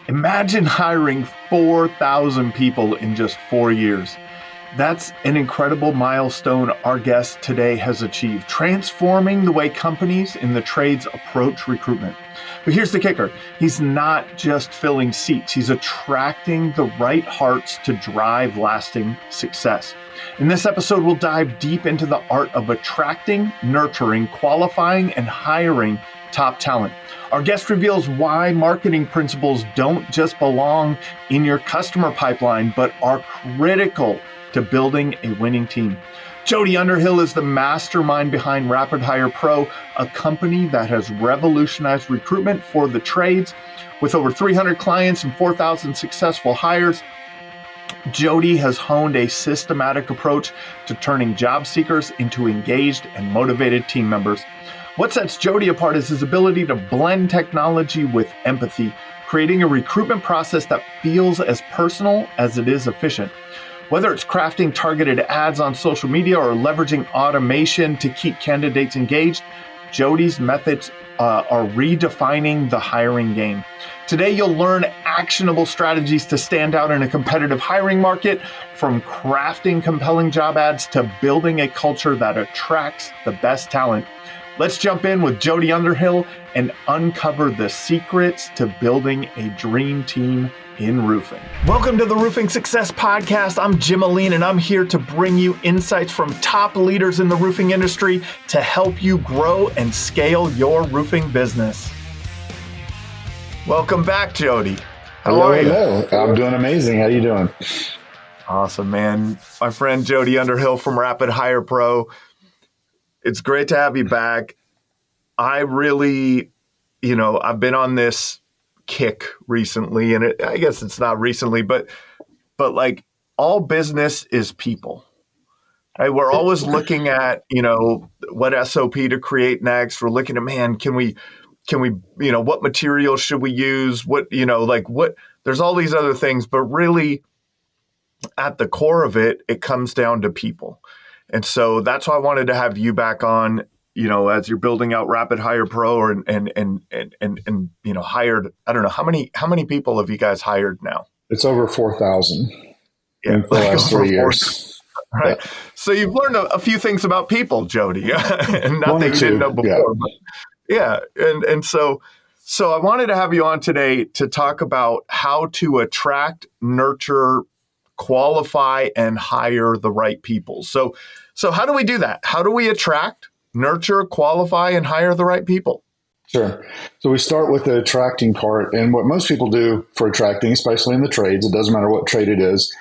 Imagine hiring 4,000 people in just 4 years. That's an incredible milestone our guest today has achieved, transforming the way companies in the trades approach recruitment. But here's the kicker. He's not just filling seats. He's attracting the right hearts to drive lasting success. In this episode, we'll dive deep into the art of attracting, nurturing, qualifying, and hiring top talent. Our guest reveals why marketing principles don't just belong in your customer pipeline, but are critical to building a winning team. Jody Underhill is the mastermind behind Rapid Hire Pro, a company that has revolutionized recruitment for the trades. With over 300 clients and 4,000 successful hires, Jody has honed a systematic approach to turning job seekers into engaged and motivated team members. What sets Jody apart is his ability to blend technology with empathy, creating a recruitment process that feels as personal as it is efficient. Whether it's crafting targeted ads on social media or leveraging automation to keep candidates engaged, Jody's methods are redefining the hiring game. Today, you'll learn actionable strategies to stand out in a competitive hiring market, from crafting compelling job ads to building a culture that attracts the best talent. Let's jump in with Jody Underhill and uncover the secrets to building a dream team in roofing. Welcome to the Roofing Success Podcast. I'm Jim Aline, and I'm here to bring you insights from top leaders in the roofing industry to help you grow and scale your roofing business. Welcome back, Jody. How are you? Hello. I'm doing amazing. How are you doing? Awesome, man. My friend Jody Underhill from Rapid Hire Pro. It's great to have you back. I really, I've been on this kick recently, and I guess it's not recently, but like, all business is people. Right? We're always looking at, what SOP to create next. We're looking at, man, can we, what material should we use? There's all these other things, but really at the core of it, it comes down to people. And so that's why I wanted to have you back on, as you're building out Rapid Hire Pro and hired, I don't know, how many people have you guys hired now? It's over 4,000 in the last 3 years. Right. Yeah. So you've learned a few things about people, Jody, and not that you didn't know before. Yeah. And so I wanted to have you on today to talk about how to attract, nurture, qualify, and hire the right people. So how do we do that? How do we attract, nurture, qualify, and hire the right people? Sure. So we start with the attracting part. And what most people do for attracting, especially in the trades, it doesn't matter what trade it is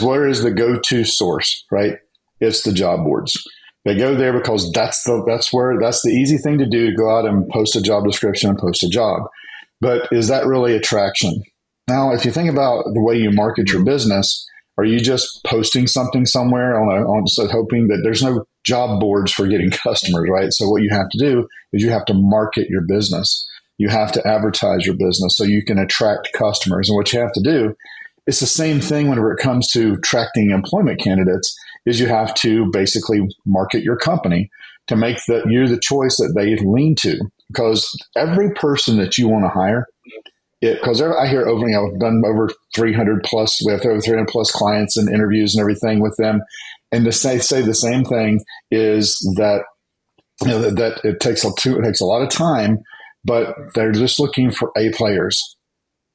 where is the go-to source, right? It's the job boards. They go there because that's the easy thing to do, to go out and post a job description and post a job. But is that really attraction? Now, if you think about the way you market your business, are you just posting something somewhere so hoping that there's no job boards for getting customers, right? So what you have to do is you have to market your business. You have to advertise your business so you can attract customers. And what you have to do, it's the same thing whenever it comes to attracting employment candidates, is you have to basically market your company to make you the choice that they lean to. Because every person that you want to hire, because I hear I've done over 300 plus, we have over 300 plus clients and interviews and everything with them. And to say the same thing is that, that it takes a lot of time, but they're just looking for A players.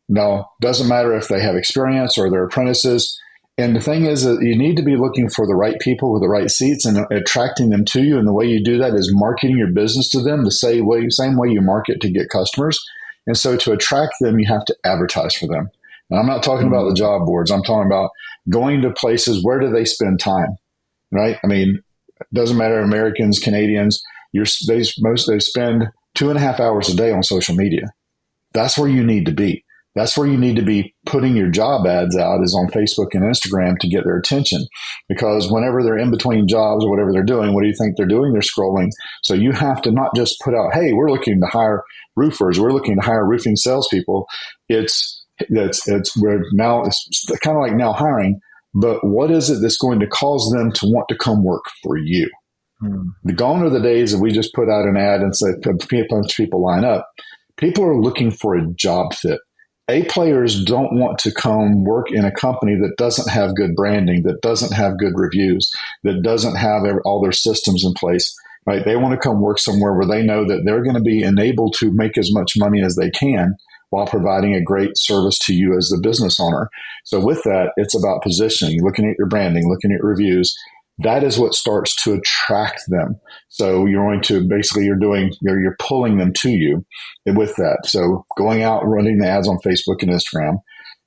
No, doesn't matter if they have experience or they're apprentices. And the thing is that you need to be looking for the right people with the right seats and attracting them to you. And the way you do that is marketing your business to them the same way you market to get customers. And so to attract them, you have to advertise for them. And I'm not talking about the job boards. I'm talking about going to places. Where do they spend time? Right? I mean, it doesn't matter, Americans, Canadians, they spend 2.5 hours a day on social media. That's where you need to be. That's where you need to be putting your job ads out, is on Facebook and Instagram, to get their attention. Because whenever they're in between jobs or whatever they're doing, what do you think they're doing? They're scrolling. So you have to not just put out, hey, we're looking to hire roofers, we're looking to hire roofing salespeople. It's kind of like now hiring, but what is it that's going to cause them to want to come work for you? The gone are the days that we just put out an ad and say, people line up. People are looking for a job fit. A players don't want to come work in a company that doesn't have good branding, that doesn't have good reviews, that doesn't have all their systems in place, right? They want to come work somewhere where they know that they're going to be enabled to make as much money as they can while providing a great service to you as the business owner. So with that, it's about positioning, looking at your branding, looking at reviews. That is what starts to attract them. So you're going to basically you're pulling them to you with that. So going out, running the ads on Facebook and Instagram,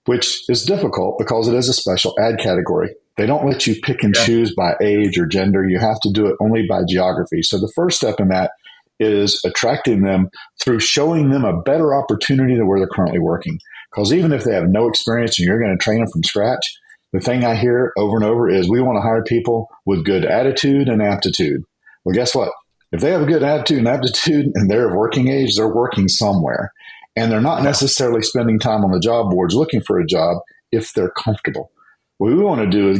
which is difficult because it is a special ad category. They don't let you pick and choose by age or gender. You have to do it only by geography. So the first step in that is attracting them through showing them a better opportunity than where they're currently working. Because even if they have no experience and you're going to train them from scratch, the thing I hear over and over is we want to hire people with good attitude and aptitude. Well, guess what? If they have a good attitude and aptitude and they're of working age, they're working somewhere. And they're not necessarily spending time on the job boards looking for a job if they're comfortable. What we want to do is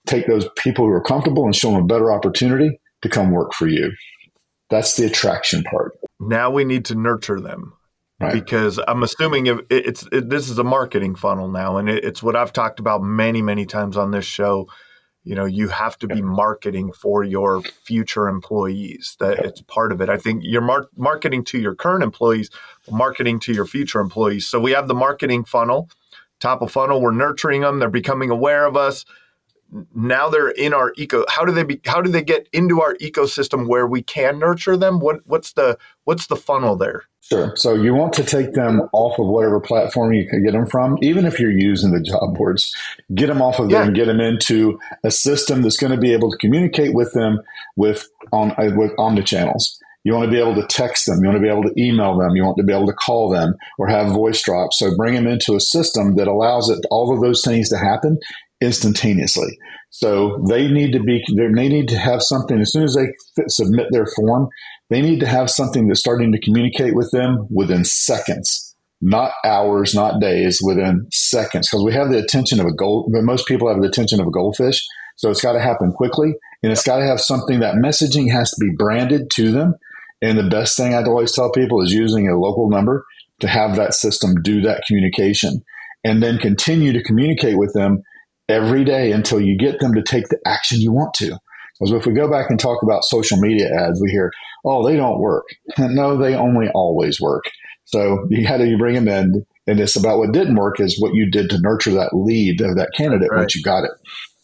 take those people who are comfortable and show them a better opportunity to come work for you. That's the attraction part. Now we need to nurture them. Right. Because I'm assuming this is a marketing funnel now, and it's what I've talked about many, many times on this show. You have to be marketing for your future employees. That it's part of it. I think you're marketing to your current employees, marketing to your future employees. So we have the marketing funnel, top of funnel. We're nurturing them. They're becoming aware of us. Now they're in our How do they get into our ecosystem where we can nurture them? What's the funnel there? Sure. So you want to take them off of whatever platform you can get them from, even if you're using the job boards, get them off of there and get them into a system that's going to be able to communicate with them with omni-channels. You want to be able to text them. You want to be able to email them. You want to be able to call them or have voice drops. So bring them into a system that allows all of those things to happen instantaneously. So they need to have something as soon as they submit their form. They need to have something that's starting to communicate with them within seconds, not hours, not days, within seconds. Because we have the attention of most people have the attention of a goldfish. So it's got to happen quickly, and it's got to have something. That messaging has to be branded to them. And the best thing I'd always tell people is using a local number to have that system do that communication, and then continue to communicate with them every day until you get them to take the action you want to. Because if we go back and talk about social media ads, we hear, oh, they don't work. No, they only always work. So you bring them in, and it's about what didn't work is what you did to nurture that lead of that candidate once you got it.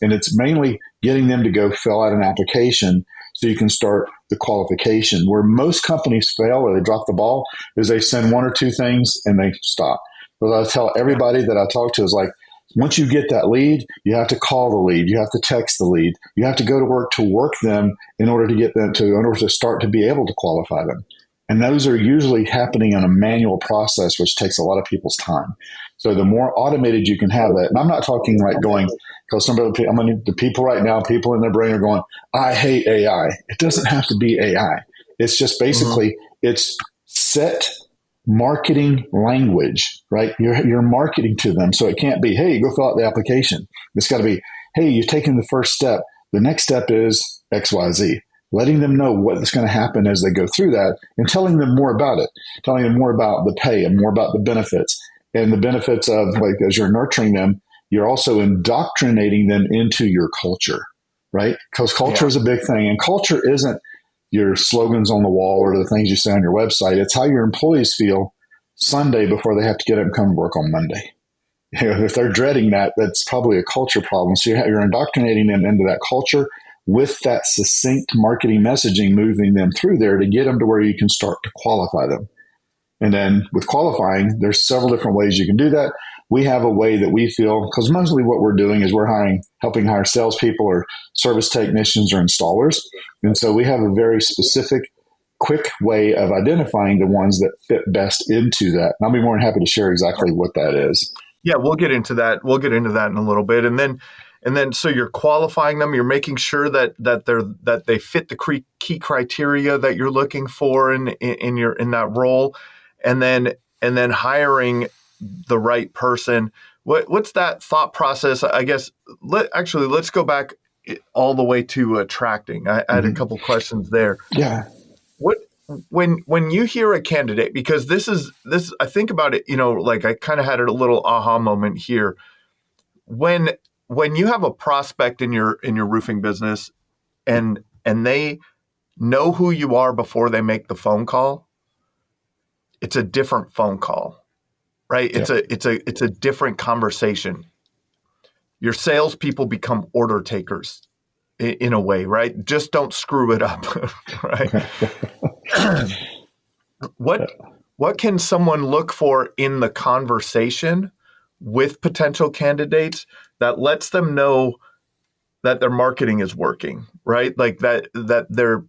And it's mainly getting them to go fill out an application so you can start the qualification. Where most companies fail or they drop the ball is they send one or two things and they stop. But I tell everybody that I talk to is like, once you get that lead, you have to call the lead. You have to text the lead. You have to go to work them in order to start to be able to qualify them. And those are usually happening in a manual process, which takes a lot of people's time. So the more automated you can have that, and I'm not talking like going, because the people right now, people in their brain are going, I hate AI. It doesn't have to be AI. It's just basically, it's set marketing language, right? You're marketing to them. So it can't be, hey, go fill out the application. It's got to be, hey, you've taken the first step. The next step is XYZ. Letting them know what's going to happen as they go through that and telling them more about it, telling them more about the pay and more about the benefits and the benefits of, like, as you're nurturing them, you're also indoctrinating them into your culture, right? Because culture is a big thing. And culture isn't your slogans on the wall or the things you say on your website. It's how your employees feel Sunday before they have to get up and come to work on Monday. If they're dreading that, that's probably a culture problem. So you're indoctrinating them into that culture with that succinct marketing messaging, moving them through there to get them to where you can start to qualify them. And then with qualifying, there's several different ways you can do that. We have a way that we feel, because mostly what we're doing is we're helping hire salespeople or service technicians or installers. And so we have a very specific, quick way of identifying the ones that fit best into that. And I'll be more than happy to share exactly what that is. Yeah, we'll get into that. We'll get into that in a little bit. And then so you're qualifying them, you're making sure that they fit the key criteria that you're looking for in that role, and then hiring the right person. What's that thought process? I guess let's go back all the way to attracting. I had a couple questions there. Yeah. when you hear a candidate, because this I think about it, like I kind of had a little aha moment here. When you have a prospect in your roofing business and they know who you are before they make the phone call, it's a different phone call, right? Yeah. It's a different conversation. Your salespeople become order takers in a way, right? Just don't screw it up, right? What can someone look for in the conversation with potential candidates that lets them know that their marketing is working, right? Like that they're,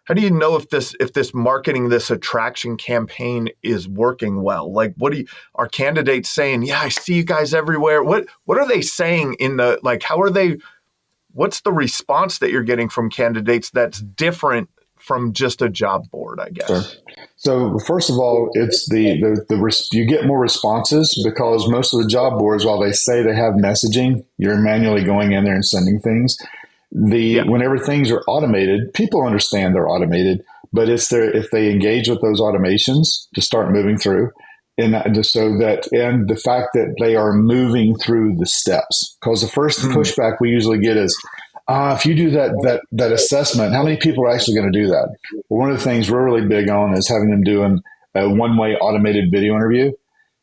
how do you know if this marketing, this attraction campaign is working well? Like, are candidates saying, yeah, I see you guys everywhere? What are they saying how are they, what's the response that you're getting from candidates that's different from just a job board, I guess? Sure. So first of all, it's you get more responses because most of the job boards, while they say they have messaging, you're manually going in there and sending things. Whenever things are automated, people understand they're automated, but if they engage with those automations to start moving through, and the fact that they are moving through the steps, because the first pushback we usually get is, if you do that assessment, how many people are actually going to do that? Well, one of the things we're really big on is having them doing a one-way automated video interview. And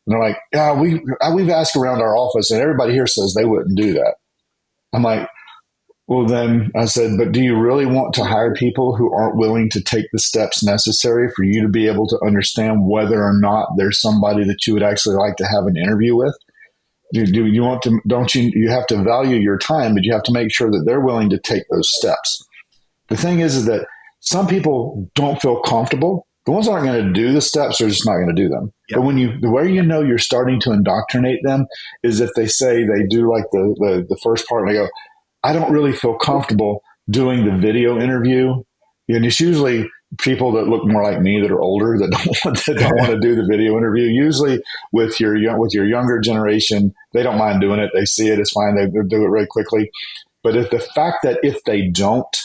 they're like, yeah, we've asked around our office and everybody here says they wouldn't do that. I'm like, well, then I said, but do you really want to hire people who aren't willing to take the steps necessary for you to be able to understand whether or not there's somebody that you would actually like to have an interview with? Do you want to, you have to value your time, but you have to make sure that they're willing to take those steps. The thing is that some people don't feel comfortable. The ones that aren't going to do the steps are just not going to do them. Yep. But the way you know you're starting to indoctrinate them is if they say they do like the first part and they go, I don't really feel comfortable doing the video interview. And it's usually people that look more like me that are older that don't want to do the video interview. Usually with your younger generation, they don't mind doing it. They see it, it's fine. They do it really quickly. But if the fact that if they don't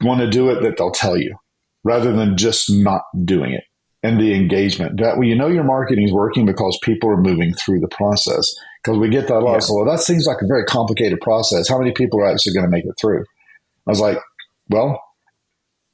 want to do it, that they'll tell you rather than just not doing it. And the engagement that your marketing is working because people are moving through the process. Because we get that a lot. Yeah. So, well, that seems like a very complicated process. How many people are actually going to make it through? I was like, well,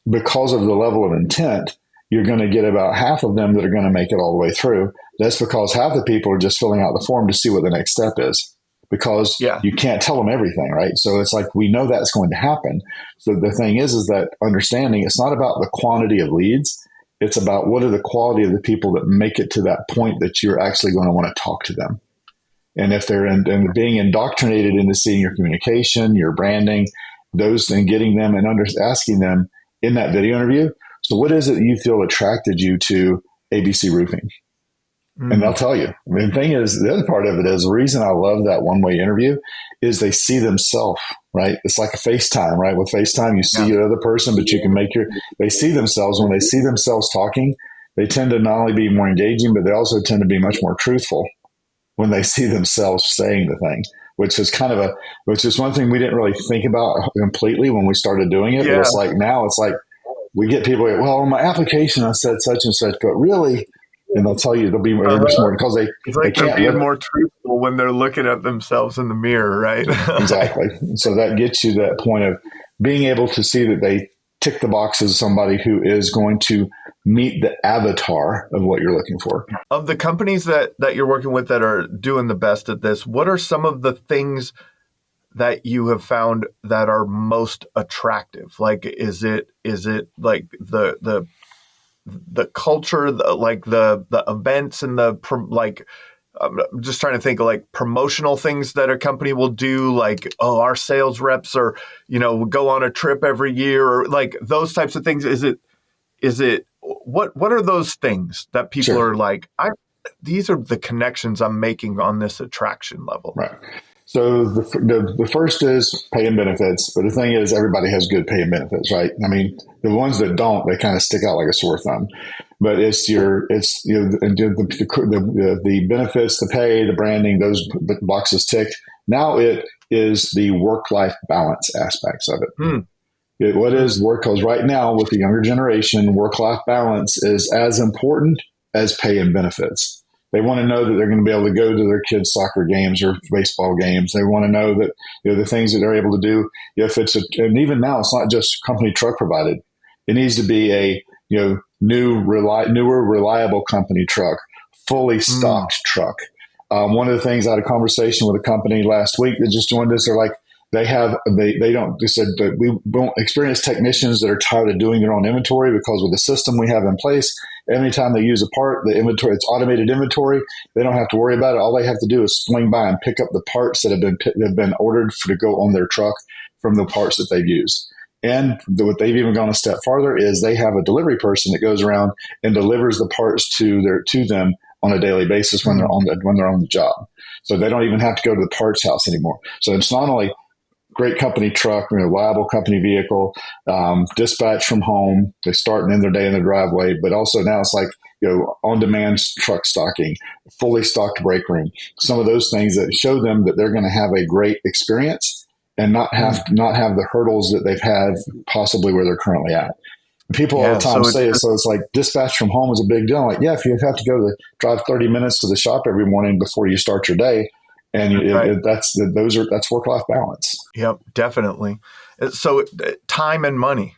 because of the level of intent, you're going to get about half of them that are going to make it all the way through. That's because half the people are just filling out the form to see what the next step is, because you can't tell them everything, right? So it's like, we know that's going to happen. So the thing is that understanding it's not about the quantity of leads. It's about what are the quality of the people that make it to that point that you're actually going to want to talk to them. And if they're being indoctrinated into seeing your communication, your branding, those, and getting them and asking them in that video interview, so what is it that you feel attracted you to ABC Roofing? And they'll tell you. I mean, the thing is, the other part of it is the reason I love that one-way interview is they see themselves, right? It's like a FaceTime, right? With FaceTime, you see your other person, but you can they see themselves. When they see themselves talking, they tend to not only be more engaging, but they also tend to be much more truthful when they see themselves saying the thing, which is one thing we didn't really think about completely when we started doing it. But it's like, now it's like, we get people like, well, on my application, I said such and such, but really, and they'll tell you they'll be much more because they can't be more truthful when they're looking at themselves in the mirror, right? Exactly. So that gets you to that point of being able to see that they tick the boxes of somebody who is going to meet the avatar of what you're looking for. Of the companies that you're working with that are doing the best at this, what are some of the things that you have found that are most attractive? Like, is it like the culture, the events and I'm just trying to think of like promotional things that a company will do, like, oh, our sales reps are, go on a trip every year, or like those types of things. Is it what are those things that people are like, these are the connections I'm making on this attraction level? Right. So the first is pay and benefits, but the thing is everybody has good pay and benefits, right? I mean, the ones that don't, they kind of stick out like a sore thumb. But the benefits, the pay, the branding, those boxes ticked. Now it is the work-life balance aspects of it. What is work? Because right now with the younger generation, work-life balance is as important as pay and benefits. They want to know that they're going to be able to go to their kids' soccer games or baseball games. They want to know that the things that they're able to do. If it's and even now, it's not just company truck provided. It needs to be a newer, reliable company truck, fully stocked truck. One of the things, I had a conversation with a company last week that just joined us. They're like, they said that we won't experience technicians that are tired of doing their own inventory, because with the system we have in place, anytime they use a part, the inventory, it's automated inventory. They don't have to worry about it. All they have to do is swing by and pick up the parts that have been ordered to go on their truck from the parts that they've used. And what they've even gone a step farther is they have a delivery person that goes around and delivers the parts to them on a daily basis when they're on the job. So they don't even have to go to the parts house anymore. So it's not only great company truck, reliable company vehicle, dispatch from home. They start and end their day in the driveway, but also now it's like, on-demand truck stocking, fully stocked brake room. Some of those things that show them that they're going to have a great experience and not have the hurdles that they've had possibly where they're currently at. People all the time say it, so it's like dispatch from home is a big deal. I'm like, yeah, if you have to drive 30 minutes to the shop every morning before you start your day, and that's work-life balance. Yep, definitely. So time and money.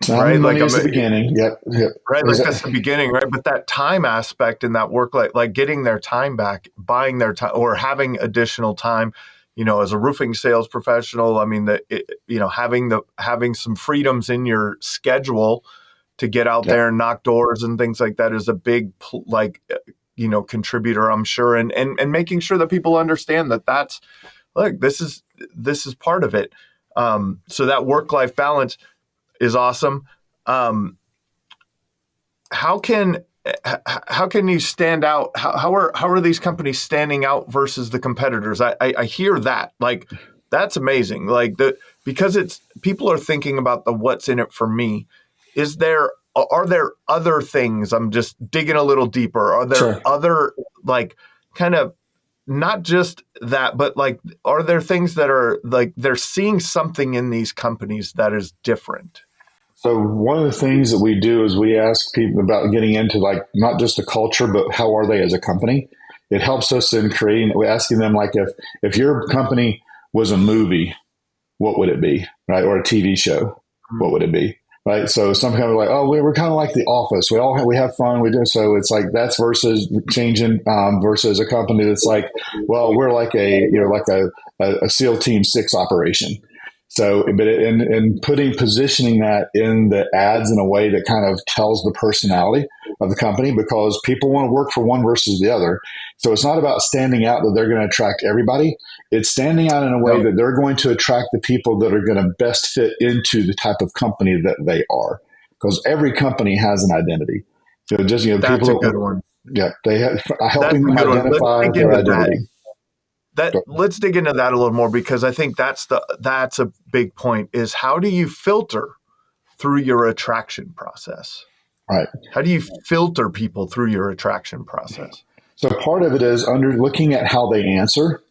Time and money is the beginning. Yep. Right, like that's the beginning, right? But that time aspect in that work, like getting their time back, buying their time, or having additional time. As a roofing sales professional, I mean, having some freedoms in your schedule to get out there and knock doors and things like that is a big contributor, I'm sure, and making sure that people understand that this is part of it. So that work-life balance is awesome. How can you stand out? How are these companies standing out versus the competitors? I hear that, like, that's amazing. Like, because people are thinking about the what's in it for me. Are there other things? I'm just digging a little deeper. Are there other, like, kind of not just that, but like, are there things that are like they're seeing something in these companies that is different? So one of the things that we do is we ask people about getting into, like, not just the culture, but how are they as a company? It helps us in creating. We're asking them, like, if your company was a movie, what would it be, right? Or a TV show, what would it be? Right. So some kind of like, oh, we're kind of like The Office. We have fun. We do. So it's like that's versus changing versus a company that's like, well, we're like a SEAL Team 6 operation. So, but positioning that in the ads in a way that kind of tells the personality of the company, because people want to work for one versus the other. So it's not about standing out that they're going to attract everybody. It's standing out in a way that they're going to attract the people that are going to best fit into the type of company that they are. Because every company has an identity. So just, that's people, a good one. Yeah, they have helping them identify their identity. Let's dig into that a little more, because I think that's a big point, is how do you filter through your attraction process? Right. How do you filter people through your attraction process? So part of it is looking at how they answer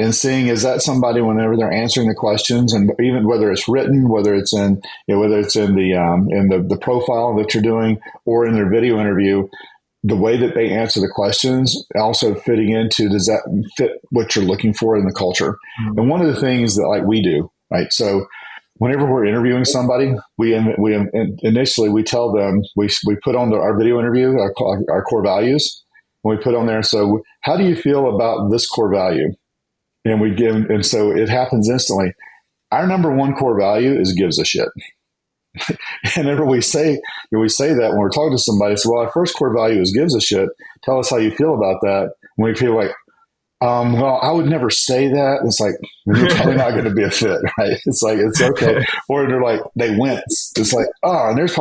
and seeing, is that somebody, whenever they're answering the questions, and even whether it's written, whether it's in the profile that you're doing or in their video interview, the way that they answer the questions also fitting into, does that fit what you're looking for in the culture? Mm-hmm. And one of the things that, like, we do, right? So whenever we're interviewing somebody, we initially we tell them, we put on our video interview, our core values, and we put on there. So how do you feel about this core value? And so it happens instantly. Our number one core value is gives a shit. And whenever we say that when we're talking to somebody, so, well, our first core value is gives a shit. Tell us how you feel about that. And we feel like, well, I would never say that. It's like, you're probably not going to be a fit, right? It's like, it's okay. Or they're like, they wince. It's like, oh, and there's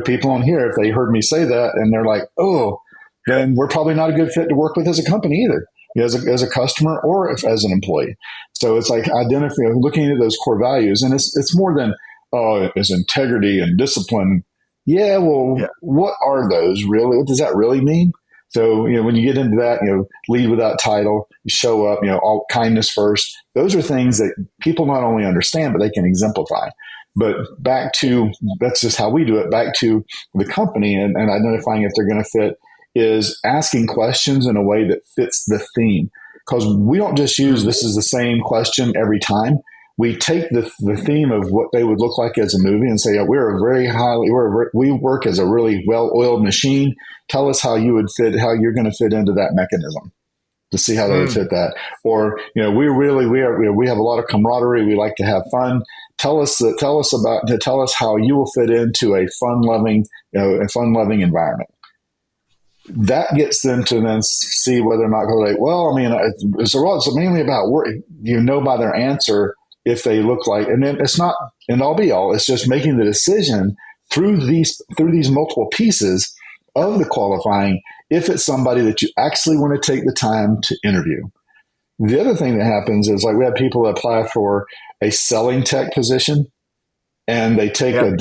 people on here, if they heard me say that and they're like, oh, then we're probably not a good fit to work with as a company either, as a customer or as an employee. So it's like identifying, looking at those core values, and it's more than, oh, it's integrity and discipline. Yeah, well, What are those really? What does that really mean? So, when you get into that, lead without title, you show up, all kindness first. Those are things that people not only understand, but they can exemplify. But back to, that's just how we do it, back to the company and identifying if they're going to fit is asking questions in a way that fits the theme. Because we don't just use this is the same question every time. We take the theme of what they would look like as a movie and say, we work as a really well-oiled machine. Tell us how you would fit, how you're going to fit into that mechanism, to see how they would fit that. Or, we have a lot of camaraderie. We like to have fun. Tell us how you will fit into a fun-loving environment. That gets them to then see whether or not they're like, well, I mean, it's mainly about work. By their answer if they look like, and then it's not an all be all. It's just making the decision through these multiple pieces of the qualifying if it's somebody that you actually want to take the time to interview. The other thing that happens is, like, we have people that apply for a selling tech position, and they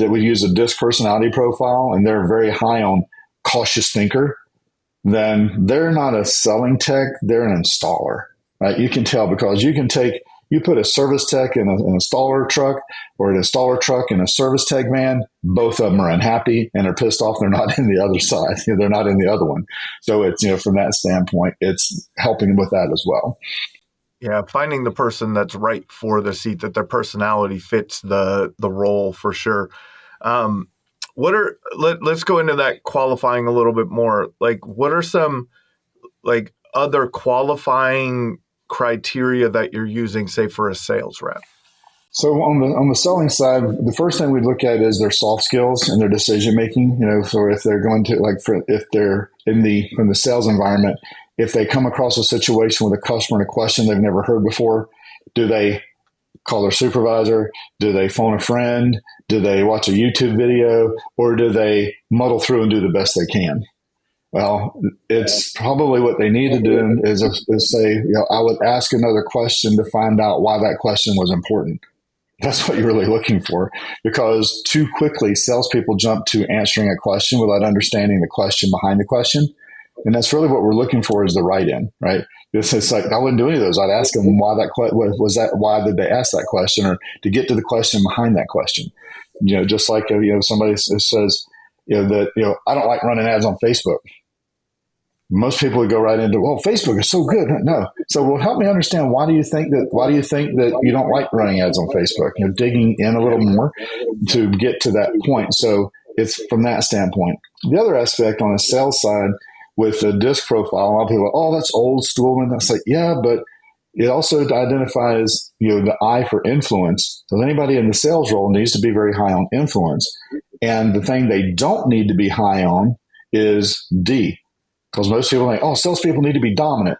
we use a DISC personality profile, and they're very high on cautious thinker. Then they're not a selling tech, they're an installer, right? You can tell, because you put a service tech in an installer truck, or an installer truck in a service tech van, both of them are unhappy and are pissed off they're not in the other side. They're not in the other one. So it's, from that standpoint, it's helping with that as well. Yeah, finding the person that's right for the seat, that their personality fits the role for sure. Let's go into that qualifying a little bit more. Like, what are some other qualifying criteria that you're using, say, for a sales rep? So on the selling side, the first thing we look at is their soft skills and their decision making. So if they're going to if they're in the sales environment, if they come across a situation with a customer and a question they've never heard before, do they call their supervisor? Do they phone a friend? Do they watch a YouTube video? Or do they muddle through and do the best they can? Well, it's probably what they need to do is say, I would ask another question to find out why that question was important. That's what you're really looking for, because too quickly salespeople jump to answering a question without understanding the question behind the question. And that's really what we're looking for, is the right in, right? It's like, I wouldn't do any of those. I'd ask them why why did they ask that question, or to get to the question behind that question. Just like, somebody says, I don't like running ads on Facebook. Most people would go right into, well, Facebook is so good. No. So, help me understand, why do you think that you don't like running ads on Facebook? Digging in a little more to get to that point. So it's from that standpoint. The other aspect on the sales side with the DISC profile, a lot of people are, that's old school. And that's like, yeah, but it also identifies, the I for influence. So anybody in the sales role needs to be very high on influence. And the thing they don't need to be high on is D. Because most people think, salespeople need to be dominant.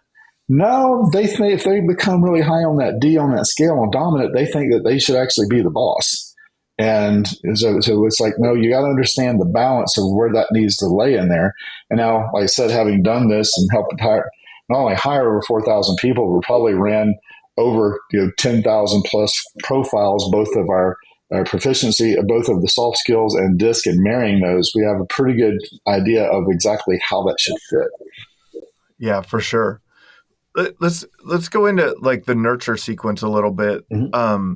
No, they think if they become really high on that D on that scale on dominant, they think that they should actually be the boss. And so it's like, no, you got to understand the balance of where that needs to lay in there. And now, like I said, having done this and helped not only hire over 4,000 people, we probably ran over 10,000 plus profiles, both of our proficiency, both of the soft skills and DISC, and marrying those, we have a pretty good idea of exactly how that should fit. Yeah, for sure. Let's go into the nurture sequence a little bit. Mm-hmm.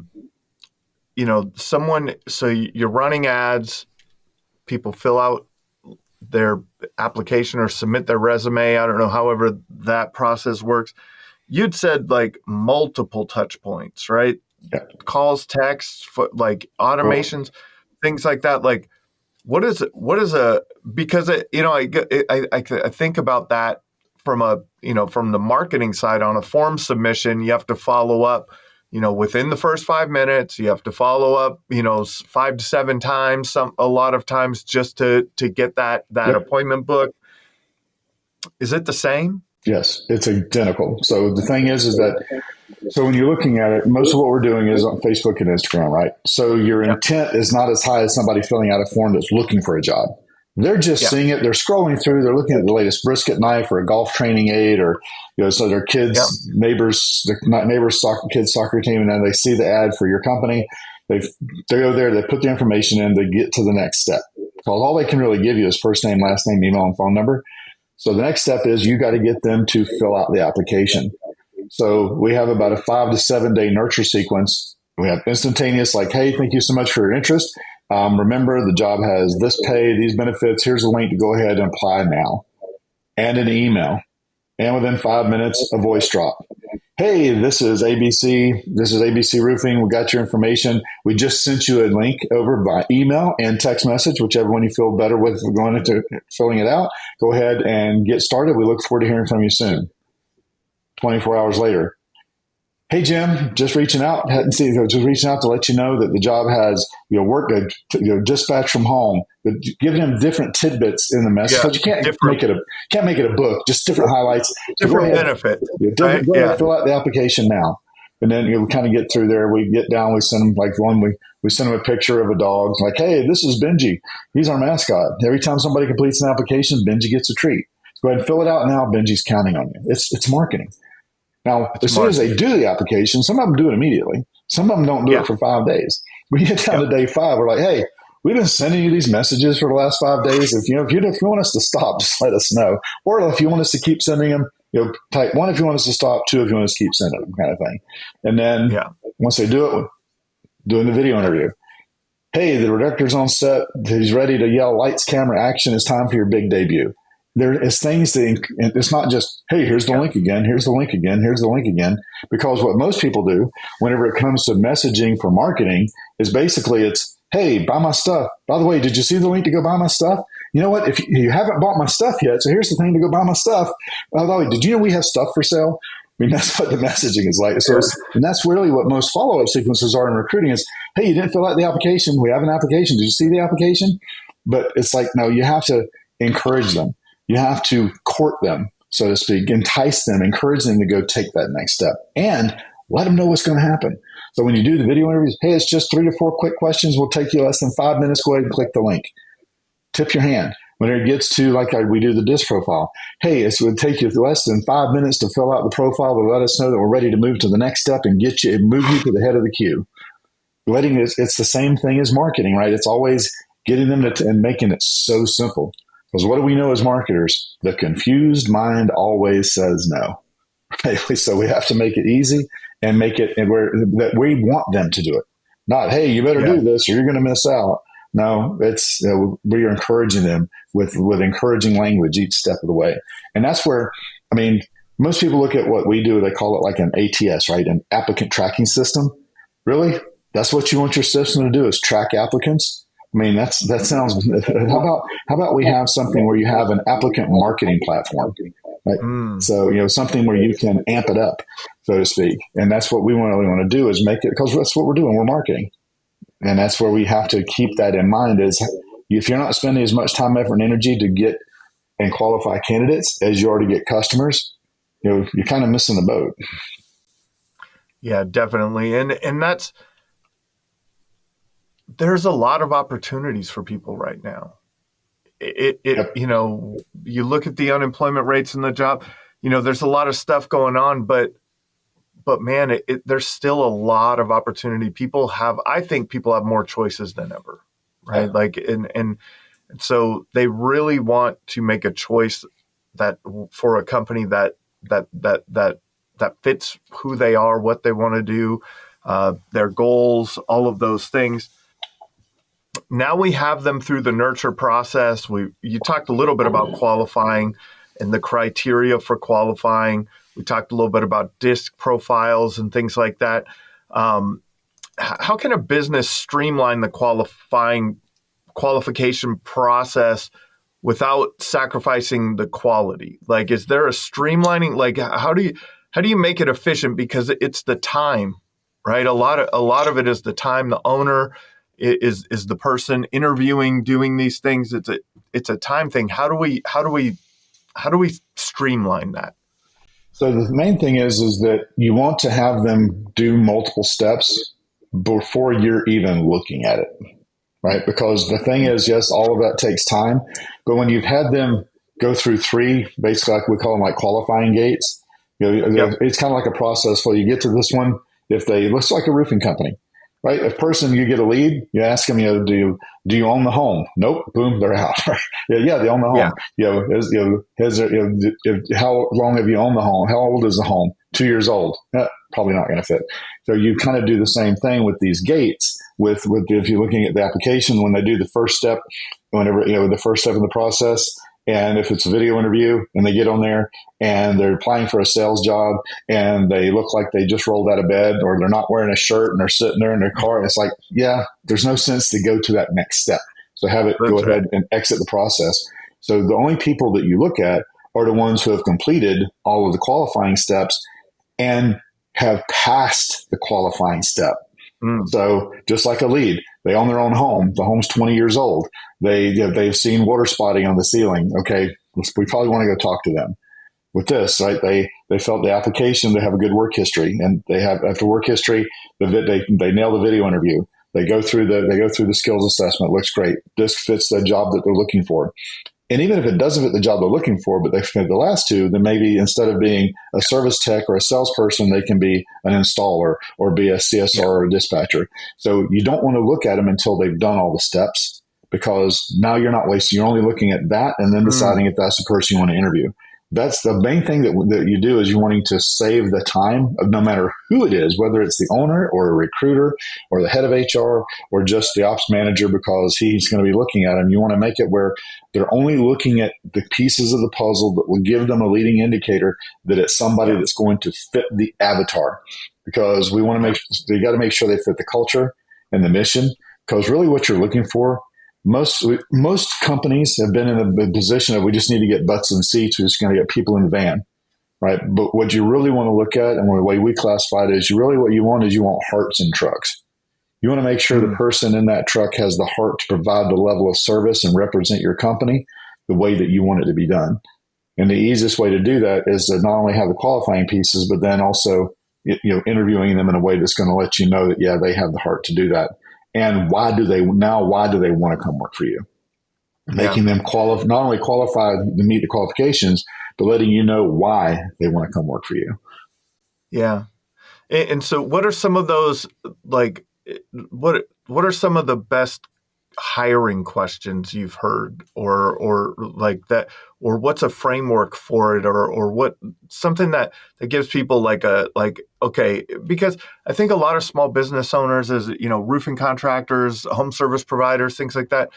So you're running ads, people fill out their application or submit their resume. I don't know, however that process works. You'd said multiple touch points, right? Yeah. Calls, texts, automations, things like that. Because I think about that from the marketing side. On a form submission, you have to follow up, within the first 5 minutes. You have to follow up, 5 to 7 times, a lot of times, just to get that appointment booked. Is it the same? Yes, it's identical. So the thing is that, so when you're looking at it, most of what we're doing is on Facebook and Instagram, right? So your intent is not as high as somebody filling out a form that's looking for a job. They're just seeing it. They're scrolling through. They're looking at the latest brisket knife or a golf training aid, or so their kids, neighbors' kids soccer team, and then they see the ad for your company. They go there. They put the information in. They get to the next step. Because all they can really give you is first name, last name, email, and phone number. So the next step is you got to get them to fill out the application. So we have about a 5 to 7 day nurture sequence We have instantaneous, like, hey, thank you so much for your interest. Remember, the job has this pay, these benefits. Here's a link to go ahead and apply now. And an email. And within 5 minutes, a voice drop. Hey, this is ABC. This is ABC Roofing. We got your information. We just sent you a link over by email and text message, whichever one you feel better with going into filling it out. Go ahead and get started. We look forward to hearing from you soon. 24 hours later. Hey, Jim, just reaching out to let you know that the job has, work, dispatch from home, but giving them different tidbits in the message. But you can't make it a book, just different highlights. Different benefit. Go ahead, fill out the application now. And then we kind of get through there. We get down, we send them we send them a picture of a dog. Like, hey, this is Benji. He's our mascot. Every time somebody completes an application, Benji gets a treat. Go ahead and fill it out now. Benji's counting on you. It's marketing. Now, as soon as they do the application, some of them do it immediately. Some of them don't do it for 5 days. We get down to day 5. We're like, hey, we've been sending you these messages for the last 5 days. If you want us to stop, just let us know. Or if you want us to keep sending them, type 1 if you want us to stop, 2 if you want us to keep sending them, kind of thing. And then once they do it, doing the video interview. Hey, the director's on set. He's ready to yell, lights, camera, action. It's time for your big debut. There is things it's not just, hey, here's the link again, here's the link again, here's the link again. Because what most people do whenever it comes to messaging for marketing is basically it's, hey, buy my stuff. By the way, did you see the link to go buy my stuff? You know what? If you haven't bought my stuff yet, so here's the thing to go buy my stuff. By the way, did you know we have stuff for sale? I mean, that's what the messaging is like. So, and that's really what most follow-up sequences are in recruiting is, hey, you didn't fill out the application. We have an application. Did you see the application? But it's like, no, you have to encourage them. You have to court them, so to speak, entice them, encourage them to go take that next step, and let them know what's going to happen. So when you do the video interviews, hey, it's just 3 to 4 quick questions. We'll take you less than 5 minutes. Go ahead and click the link. Tip your hand. When it gets to, we do the disc profile, hey, it would take you less than 5 minutes to fill out the profile to let us know that we're ready to move to the next step and move you to the head of the queue. It's the same thing as marketing, right? It's always getting them and making it so simple. Because what do we know as marketers? The confused mind always says no. Right? So we have to make it easy and make it that we want them to do it. Not, hey, you better do this or you're going to miss out. No, it's we are encouraging them with encouraging language each step of the way. And that's where, most people look at what we do. They call it like an ATS, right? An applicant tracking system. Really? That's what you want your system to do is track applicants? That sounds. How about we have something where you have an applicant marketing platform, right? So something where you can amp it up, so to speak, and that's what we really want to do is make it, because that's what we're doing. We're marketing, and that's where we have to keep that in mind. Is if you're not spending as much time, effort, and energy to get and qualify candidates as you are to get customers, you're kind of missing the boat. Yeah, definitely, and that's. There's a lot of opportunities for people right now. You look at the unemployment rates in the job, there's a lot of stuff going on, but man, there's still a lot of opportunity. I think people have more choices than ever, right? Yeah. And so they really want to make a choice that for a company that fits who they are, what they want to do, their goals, all of those things. Now we have them through the nurture process. You talked a little bit about qualifying and the criteria for qualifying. We talked a little bit about disc profiles and things like that. How can a business streamline the qualification process without sacrificing the quality? Like, is there a streamlining? Like, how do you make it efficient? Because it's the time, right? A lot of it is the time. The owner is the person interviewing, doing these things. It's a time thing. How do we streamline that? So the main thing is that you want to have them do multiple steps before you're even looking at it, right? Because the thing is, yes, all of that takes time, but when you've had them go through 3, basically, like we call them, like qualifying gates, it's kind of like a process where you get to this one. Looks like a roofing company. Right, a person, you get a lead, you ask them, do you own the home? Nope, boom, they're out. Yeah, they own the home. Yeah. How long have you owned the home? How old is the home? 2 years old. probably not going to fit. So you kind of do the same thing with these gates. With if you're looking at the application, when they do the first step, whenever the first step in the process, and if it's a video interview and they get on there and they're applying for a sales job and they look like they just rolled out of bed, or they're not wearing a shirt and they're sitting there in their car, and it's like, yeah, there's no sense to go to that next step. So have it go ahead and exit the process. So the only people that you look at are the ones who have completed all of the qualifying steps and have passed the qualifying step. So just like a lead, they own their own home. The home's 20 years old. They've seen water spotting on the ceiling. Okay, we probably want to go talk to them. With this, right? They felt the application. They have a good work history, and they have, after work history, they nail the video interview. They go through the skills assessment. Looks great. This fits the job that they're looking for. And even if it doesn't fit the job they're looking for, but they fit the last two, then maybe instead of being a service tech or a salesperson, they can be an installer or be a CSR or a dispatcher. So you don't want to look at them until they've done all the steps, because now you're not wasting. You're only looking at that and then deciding if that's the person you want to interview. That's the main thing that you do, is you're wanting to save the time of no matter who it is, whether it's the owner or a recruiter or the head of HR or just the ops manager, because he's going to be looking at them. You want to make it where they're only looking at the pieces of the puzzle that will give them a leading indicator that it's somebody that's going to fit the avatar, because we want to you got to make sure they fit the culture and the mission, because really what you're looking for, most companies have been in the position of, we just need to get butts in seats. We're just going to get people in the van, right? But what you really want to look at, and the way we classify it, is what you want hearts in trucks. You want to make sure the person in that truck has the heart to provide the level of service and represent your company the way that you want it to be done. And the easiest way to do that is to not only have the qualifying pieces, but then also interviewing them in a way that's going to let you know that, yeah, they have the heart to do that. And why do they want to come work for you? Making them not only qualified to meet the qualifications, but letting you know why they want to come work for you. Yeah. And so what are some of those, like, what are some of the best hiring questions you've heard, or like that, or what's a framework for it, or what, something that gives people okay, because I think a lot of small business owners, as roofing contractors, home service providers, things like that,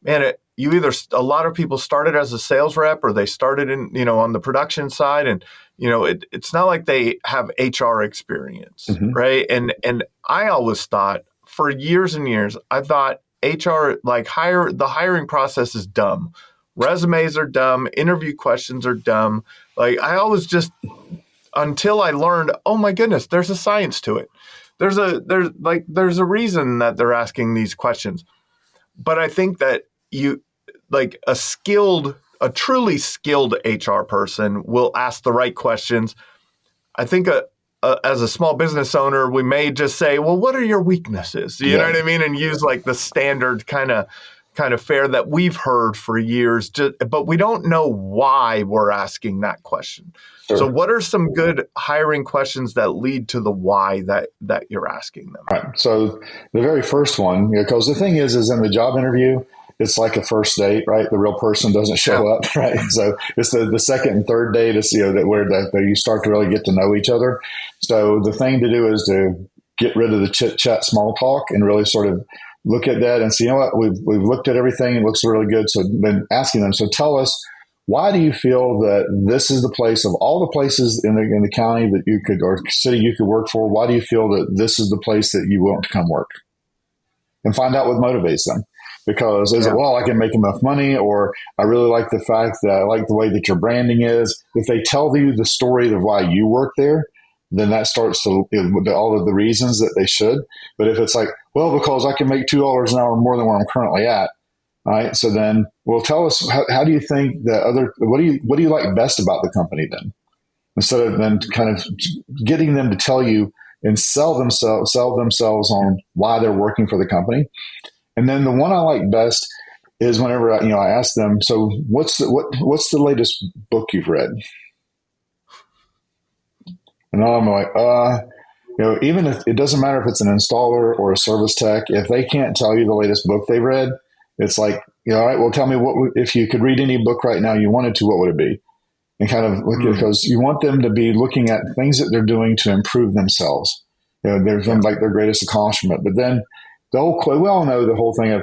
man, a lot of people started as a sales rep, or they started in, on the production side, and it's not like they have HR experience, right? And I always thought, for years and years, I thought HR, the hiring process is dumb. Resumes are dumb. Interview questions are dumb. Like, I always until I learned, oh my goodness, there's a science to it. There's a reason that they're asking these questions. But I think that a truly skilled HR person will ask the right questions. I think as a small business owner, we may just say, well, what are your weaknesses? You know what I mean? And use the standard kind of fare that we've heard for years, but we don't know why we're asking that question. Sure. So what are some good hiring questions that lead to the why that you're asking them? Right. So the very first one, because the thing is in the job interview, it's like a first date, right? The real person doesn't show up, right? So it's the second and third date is where you start to really get to know each other. So the thing to do is to get rid of the chit chat, small talk, and really sort of look at that and see, what, we've looked at everything. It looks really good. So then asking them, so tell us, why do you feel that this is the place of all the places in the county that you could, or city you could work for? Why do you feel that this is the place that you want to come work? And find out what motivates them. Because is it, well, I can make enough money, or I really like the fact that I like the way that your branding is. If they tell you the story of why you work there, then that starts to all of the reasons that they should. But if it's like, well, because I can make $2 an hour more than where I'm currently at, all right. So then, well, tell us how do you think that what do you like best about the company then? Instead of then kind of getting them to tell you and sell themselves on why they're working for the company. And then the one I like best is whenever I ask them, so what's the latest book you've read? And I'm like, even if it doesn't matter if it's an installer or a service tech, if they can't tell you the latest book they've read, it's like, all right, well, tell me if you could read any book right now you wanted to, what would it be? and kind of look at, because you want them to be looking at things that they're doing to improve themselves. There's like their greatest accomplishment. But then we all know the whole thing of,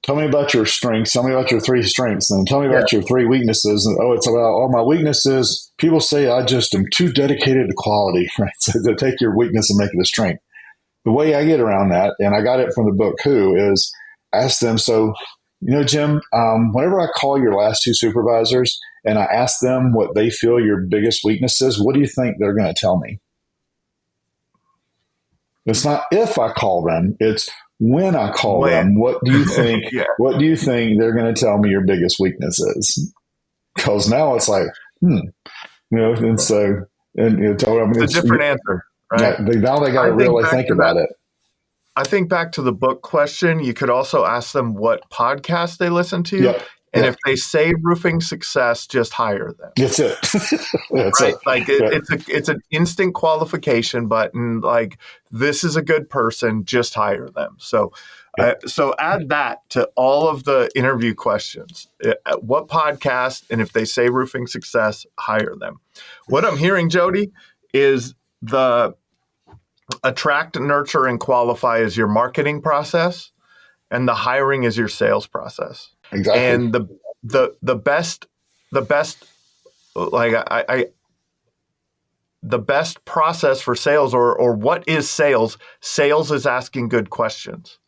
tell me about your strengths, tell me about your 3 strengths, and tell me about your 3 weaknesses. And it's about all my weaknesses. People say I just am too dedicated to quality, right? So they take your weakness and make it a strength. The way I get around that, and I got it from the book Who, is ask them, so, Jim, whenever I call your last 2 supervisors and I ask them what they feel your biggest weakness is, what do you think they're going to tell me? It's not if I call them, it's when I call them. What do you think? What do you think they're going to tell me your biggest weakness is? Because now it's like, and so, it's a different answer, right? Now they got to really think about it. I think back to the book question, you could also ask them what podcast they listen to. And if they say roofing success, just hire them. That's it. That's right? it. Like it's an instant qualification button. Like, this is a good person, just hire them. So, so add that to all of the interview questions. What podcast? And if they say roofing success, hire them. What I'm hearing, Jody, is the attract, nurture, and qualify is your marketing process, and the hiring is your sales process. Exactly. And the best the best process for sales, or what is sales? Sales is asking good questions,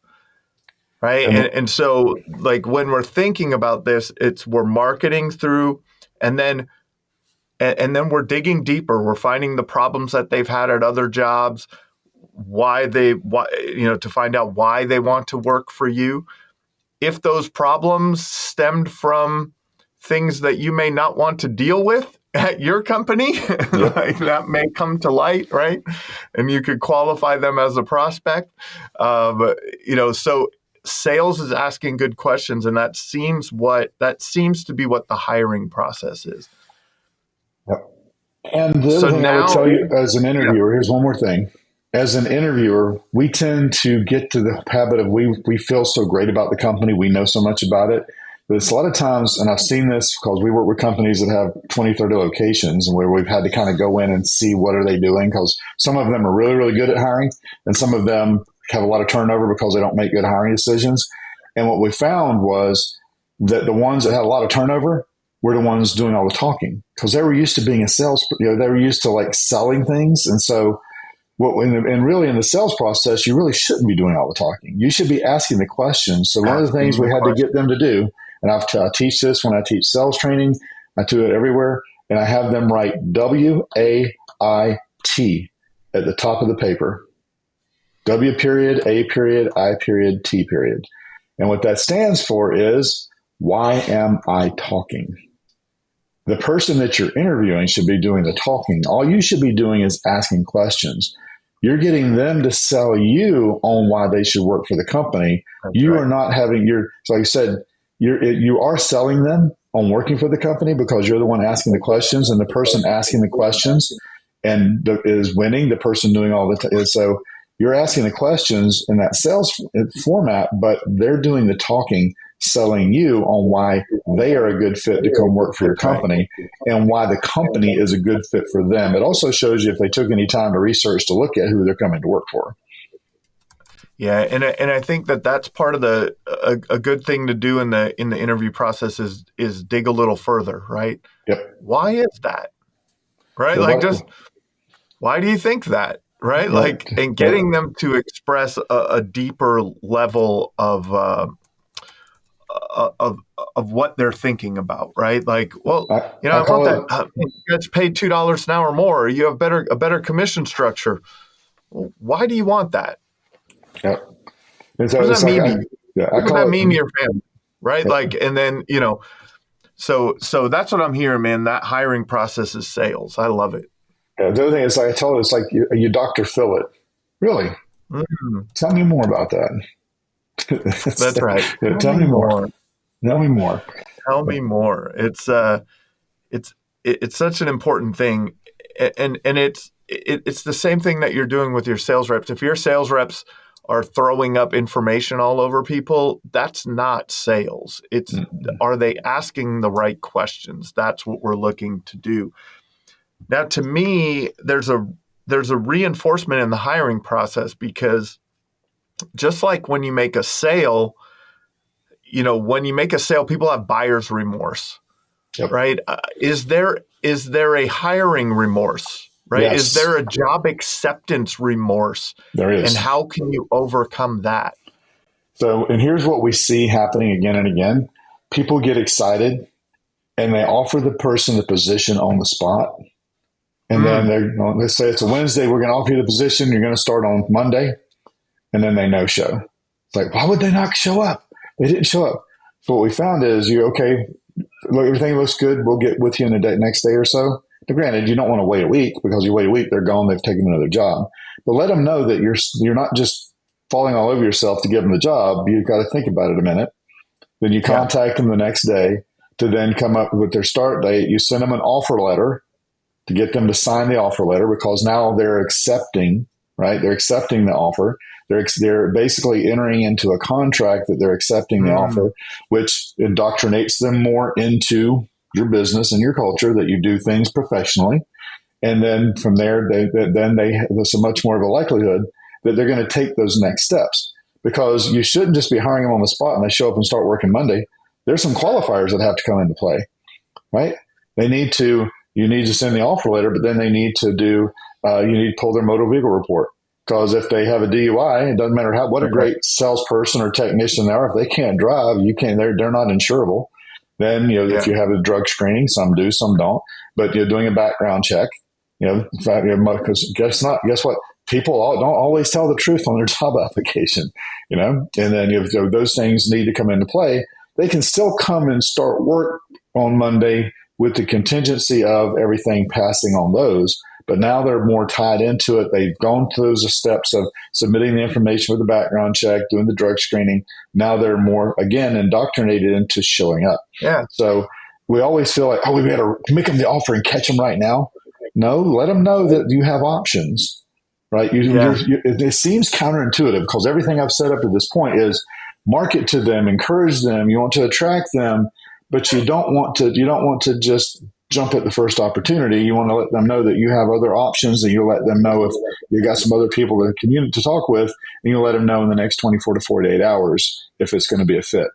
right? And so, like, when we're thinking about this, we're marketing through, and then we're digging deeper. We're finding the problems that they've had at other jobs, to find out why they want to work for you. If those problems stemmed from things that you may not want to deal with at your company, like, that may come to light, right? And you could qualify them as a prospect. So sales is asking good questions, and that seems to be what the hiring process is. Yep. And the other thing I would tell you as an interviewer, here's one more thing. As an interviewer, we tend to get to the habit of we feel so great about the company. We know so much about it. But it's a lot of times, and I've seen this because we work with companies that have 20, 30 locations, and where we've had to kind of go in and see what are they doing, because some of them are really, really good at hiring, and some of them have a lot of turnover because they don't make good hiring decisions. And what we found was that the ones that had a lot of turnover were the ones doing all the talking, because they were used to being a sales, they were used to like selling things. And so really in the sales process, you really shouldn't be doing all the talking. You should be asking the questions. So one of the things we had to get them to do, and I teach this when I teach sales training, I do it everywhere, and I have them write WAIT at the top of the paper. W period, A period, I period, T period. And what that stands for is, why am I talking? The person that you're interviewing should be doing the talking. All you should be doing is asking questions. You're getting them to sell you on why they should work for the company. That's right. Are not having so like I said, you are selling them on working for the company, because you're the one asking the questions, and the person asking the questions and is winning, the person doing all the so you're asking the questions in that sales format, but they're doing the talking, selling you on why they are a good fit to come work for your company, and why the company is a good fit for them. It also shows you if they took any time to research to look at who they're coming to work for. Yeah, and I think that's part of a good thing to do in the interview process is dig a little further, right? Yep. Why is that? Right? Why do you think that? Right? Yep. Like, and getting them to express a deeper level of what they're thinking about, right? Like, well, I want that. You guys pay $2 an hour more. Or you have a better commission structure. Well, why do you want that? Yep. And so what does that mean to you? What does that mean to your family, right? Yep. Like, and then so that's what I'm hearing, man. That hiring process is sales. I love it. Yeah, the other thing is, like I told, it's like you Dr. Phil it. Really? Mm-hmm. Tell me more about that. That's right. Tell me more. Tell me more. Tell me more. It's such an important thing, and it's the same thing that you're doing with your sales reps. If your sales reps are throwing up information all over people, that's not sales. It's are they asking the right questions? That's what we're looking to do. Now, to me, there's a reinforcement in the hiring process, because just like when you make a sale, when you make a sale, people have buyer's remorse, Yep. right? Is there a hiring remorse? Right? Yes. Is there a job acceptance remorse? There is. And how can you overcome that? So, and here's what we see happening again and again. People get excited and they offer the person the position on the spot. And then they say it's a Wednesday, we're going to offer you the position, you're going to start on Monday. And then they no show. It's like, why would they not show up? They didn't show up. So what we found is okay, look, everything looks good. We'll get with you in the next day or so. But granted, you don't want to wait a week, because you wait a week, they're gone, they've taken another job. But let them know that you're not just falling all over yourself to give them the job. You've got to think about it a minute. Then you contact them the next day to then come up with their start date. You send them an offer letter to get them to sign the offer letter, because now they're accepting, right? They're accepting the offer. They're basically entering into a contract that they're accepting the offer, which indoctrinates them more into your business and your culture, that you do things professionally. And then from there, there's a much more of a likelihood that they're going to take those next steps, because you shouldn't just be hiring them on the spot and they show up and start working Monday. There's some qualifiers that have to come into play, right? You need to send the offer letter, but then they need to you need to pull their motor vehicle report. Because if they have a DUI, it doesn't matter what a great salesperson or technician they are, if they can't drive, they're not insurable. Then, if you have a drug screening, some do, some don't, but you're doing a background check, because guess what? People don't always tell the truth on their job application, and then those things need to come into play. They can still come and start work on Monday with the contingency of everything passing on those. But now they're more tied into it. They've gone through those steps of submitting the information for the background check, doing the drug screening. Now they're more, again, indoctrinated into showing up. Yeah. So we always feel like, we got to make them the offer and catch them right now. No, let them know that you have options, right? It seems counterintuitive, because everything I've said up to this point is market to them, encourage them. You want to attract them, but you don't want to just jump at the first opportunity. You want to let them know that you have other options, and you let them know if you got some other people to talk with, and you let them know in the next 24 to 48 hours if it's going to be a fit.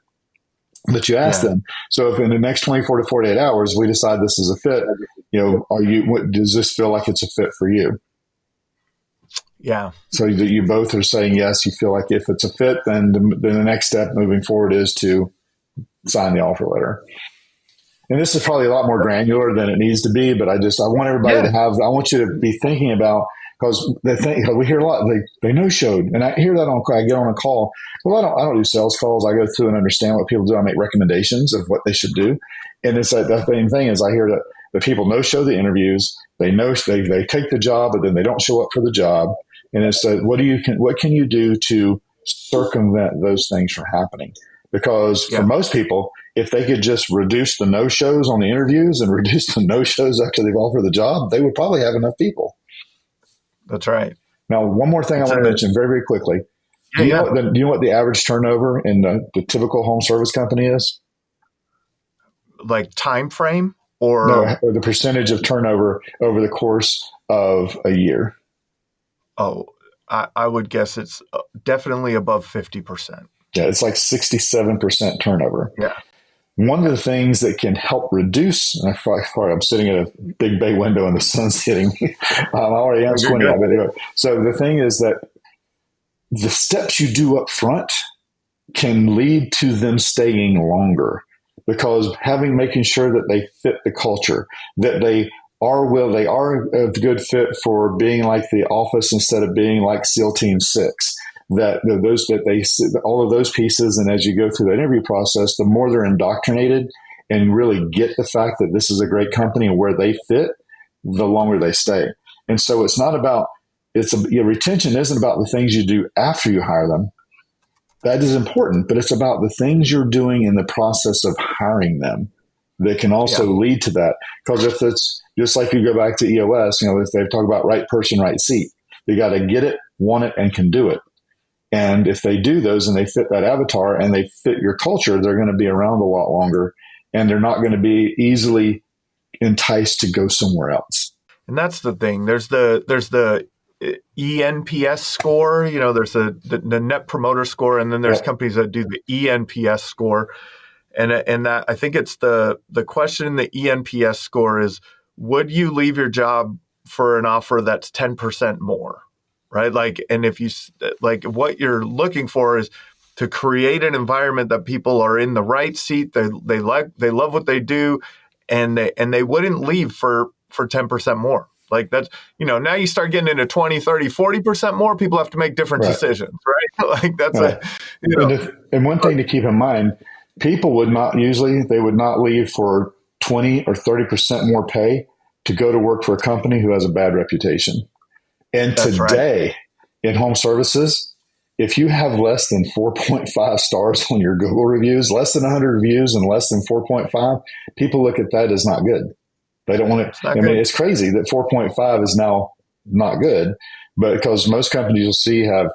But you ask them, so if in the next 24 to 48 hours we decide this is a fit, does this feel like it's a fit for you? Yeah. So that you both are saying yes, you feel like if it's a fit, then the next step moving forward is to sign the offer letter. And this is probably a lot more granular than it needs to be, but I want everybody to have, I want you to be thinking about, because we hear a lot, they no-showed, and I hear that I get on a call. Well, I don't do sales calls. I go through and understand what people do. I make recommendations of what they should do. And it's the same thing is I hear that the people no-show the interviews. They take the job, but then they don't show up for the job. And it's what can you do to circumvent those things from happening? Because for most people, if they could just reduce the no-shows on the interviews and reduce the no-shows after they've offered the job, they would probably have enough people. That's right. Now, one more thing I want to mention very, very quickly. Do you know what the average turnover in the typical home service company is? Like time frame or? No, or the percentage of turnover over the course of a year. Oh, I would guess it's definitely above 50%. Yeah, it's like 67% turnover. Yeah. One of the things that can help reduce, and I'm sitting at a big bay window and the sun's hitting me. I already am squinting at it. So the thing is that the steps you do up front can lead to them staying longer, because making sure that they fit the culture, that they are a good fit for being like the office instead of being like SEAL Team 6. All of those pieces, and as you go through the interview process, the more they're indoctrinated and really get the fact that this is a great company and where they fit, the longer they stay. And so it's not about retention isn't about the things you do after you hire them. That is important, but it's about the things you're doing in the process of hiring them that can also lead to that. Because if it's just like you go back to EOS, if they talk about right person, right seat, you got to get it, want it, and can do it. And if they do those and they fit that avatar and they fit your culture, they're going to be around a lot longer, and they're not going to be easily enticed to go somewhere else. And that's the thing. There's the ENPS score, there's the net promoter score, and then there's companies that do the ENPS score. And that, I think it's the question in the ENPS score is, would you leave your job for an offer that's 10% more, right? Like, and if you, like, what you're looking for is to create an environment that people are in the right seat. They love what they do, and they wouldn't leave for 10% more. Like, that's, now you start getting into 20, 30, 40% more, people have to make different decisions, right? Like, that's and one thing to keep in mind, people would not leave for 20 or 30% more pay to go to work for a company who has a bad reputation. And that's today in home services, if you have less than 4.5 stars on your Google reviews, less than 100 reviews and less than 4.5, people look at that as not good. They don't want to. It's crazy that 4.5 is now not good, but because most companies you'll see have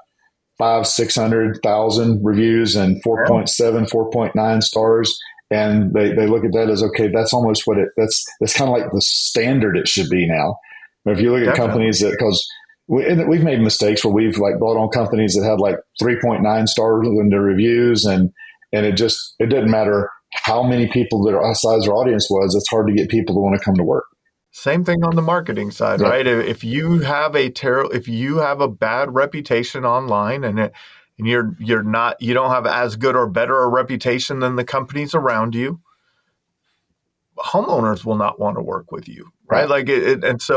500, 600,000 reviews and 4.7, 4.9 stars. And they look at that as, okay, that's almost that's kind of like the standard it should be now. But if you look at companies because we've made mistakes where we've like brought on companies that had like 3.9 stars in their reviews, and it didn't matter how many people their size their audience was. It's hard to get people to want to come to work. Same thing on the marketing side, right? If you have a bad reputation online, and you don't have as good or better a reputation than the companies around you, homeowners will not want to work with you, right? Like it's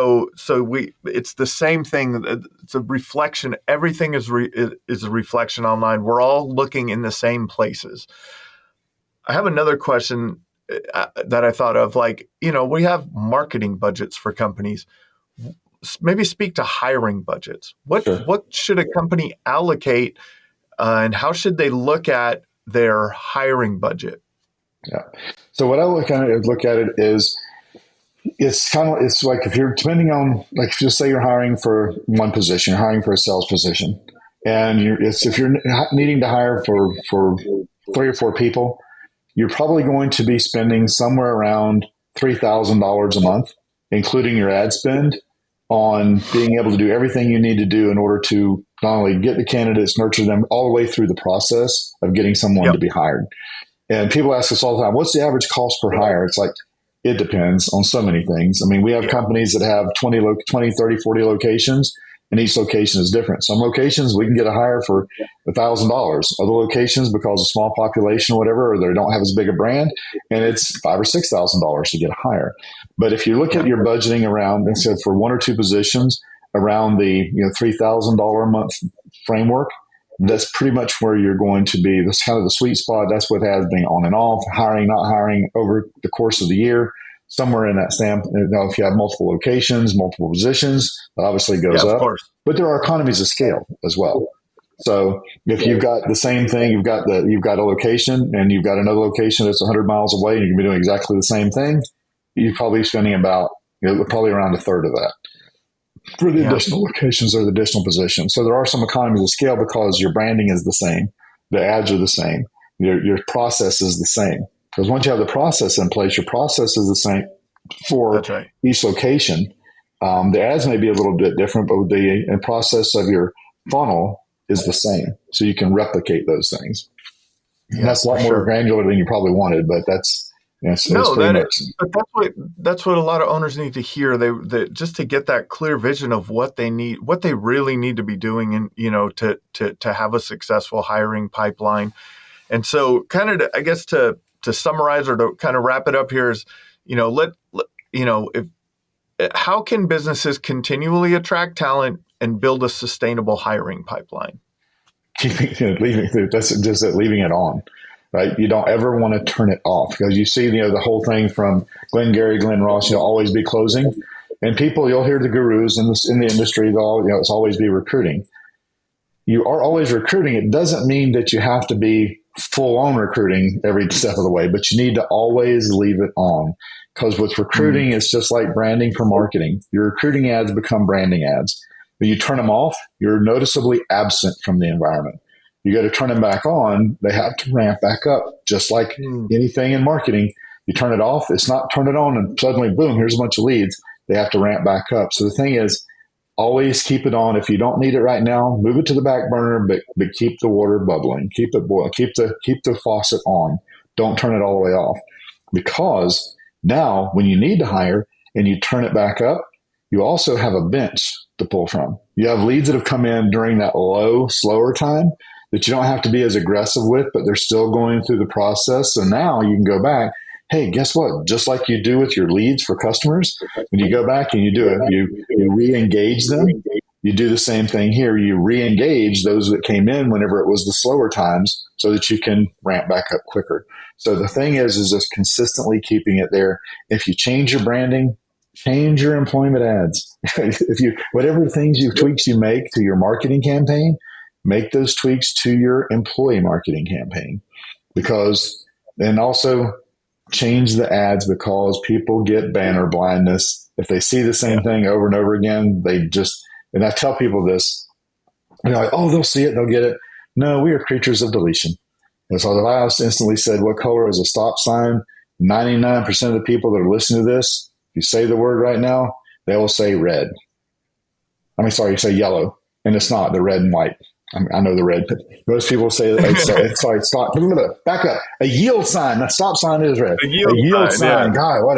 the same thing. It's a reflection. Everything is a reflection online. We're all looking in the same places. I have another question that I thought of, like, we have marketing budgets for companies. Maybe speak to hiring budgets. What should a company allocate, and how should they look at their hiring budget? Yeah. So what I look at it is, it's like if you're depending on, like, if you say you're hiring for one position, you're hiring for a sales position, and if you're needing to hire for 3 or 4 people, you're probably going to be spending somewhere around $3,000 a month, including your ad spend, on being able to do everything you need to do in order to not only get the candidates, nurture them all the way through the process of getting someone to be hired. And people ask us all the time, what's the average cost per hire? It's like, it depends on so many things. I mean, we have companies that have 20, 30, 40 locations, and each location is different. Some locations we can get a hire for $1,000. Other locations, because of small population or whatever, or they don't have as big a brand, and it's $5,000 or $6,000 to get a hire. But if you look at your budgeting around, and so for 1 or 2 positions around the $3,000 a month framework, that's pretty much where you're going to be. That's kind of the sweet spot. That's what has been on and off, hiring, not hiring over the course of the year. Somewhere in that stamp, if you have multiple locations, multiple positions, that obviously goes up. Course. But there are economies of scale as well. So if you've got the same thing, you've got a location, and you've got another location that's 100 miles away, and you can be doing exactly the same thing, you're probably spending about probably around a third of that for the additional locations or the additional positions. So there are some economies of scale because your branding is the same, the ads are the same, your process is the same. Because once you have the process in place, your process is the same for each location. The ads may be a little bit different, but the process of your funnel is the same. So you can replicate those things. And that's a lot more granular than you probably wanted, but that's that's what a lot of owners need to hear. They just to get that clear vision of what they need, what they really need to be doing, and to have a successful hiring pipeline. And so, kind of, I guess to summarize or to kind of wrap it up here is, how can businesses continually attract talent and build a sustainable hiring pipeline? That's just leaving it on, right? You don't ever want to turn it off, because you see, the whole thing from Glenn Gary, Glenn Ross, you'll always be closing, and people, you'll hear the gurus in the industry, it's always be recruiting. You are always recruiting. It doesn't mean that you have to be full on recruiting every step of the way, but you need to always leave it on, because with recruiting, it's just like branding for marketing. Your recruiting ads become branding ads. When you turn them off, you're noticeably absent from the environment. you go to turn them back on, they have to ramp back up, just like anything in marketing. You turn it off, it's not turn it on and suddenly, boom, here's a bunch of leads. They have to ramp back up. So the thing is, always keep it on. If you don't need it right now, move it to the back burner, but keep the water bubbling, keep it boiling, keep the faucet on. Don't turn it all the way off, because now when you need to hire and you turn it back up, you also have a bench to pull from. You have leads that have come in during that low, slower time that you don't have to be as aggressive with, but they're still going through the process. So now you can go back. Hey, guess what? Just like you do with your leads for customers, when you go back and you do it, you re-engage them. You do the same thing here. You re-engage those that came in whenever it was the slower times so that you can ramp back up quicker. So the thing is just consistently keeping it there. If you change your branding, change your employment ads. Whatever tweaks you make to your marketing campaign, make those tweaks to your employee marketing campaign. And also change the ads, because people get banner blindness. If they see the same thing over and over again, and I tell people this, they're like, oh, they'll see it, they'll get it. No, we are creatures of deletion. And so if I instantly said, what color is a stop sign? 99% of the people that are listening to this, if you say the word right now, they will say red. You say yellow. And it's not, they're red and white. I know the red, but most people say, stop, back up. A yield sign. That stop sign is red. A yield sign. Yeah. God, what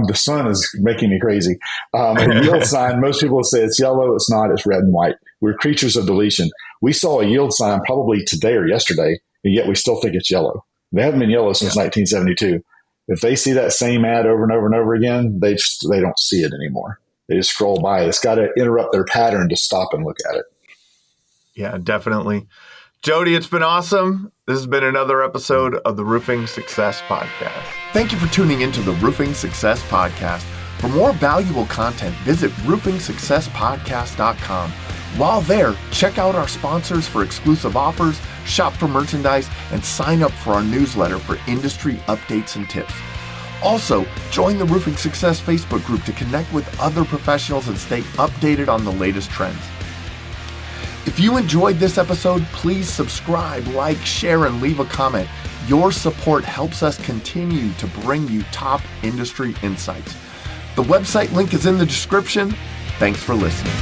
the sun is making me crazy. A yield sign, most people say it's yellow. It's not. It's red and white. We're creatures of deletion. We saw a yield sign probably today or yesterday, and yet we still think it's yellow. They haven't been yellow since 1972. If they see that same ad over and over and over again, they don't see it anymore. They just scroll by. It's got to interrupt their pattern to stop and look at it. Yeah, definitely. Jody, it's been awesome. This has been another episode of the Roofing Success Podcast. Thank you for tuning into the Roofing Success Podcast. For more valuable content, visit roofingsuccesspodcast.com. While there, check out our sponsors for exclusive offers, shop for merchandise, and sign up for our newsletter for industry updates and tips. Also, join the Roofing Success Facebook group to connect with other professionals and stay updated on the latest trends. If you enjoyed this episode, please subscribe, like, share, and leave a comment. Your support helps us continue to bring you top industry insights. The website link is in the description. Thanks for listening.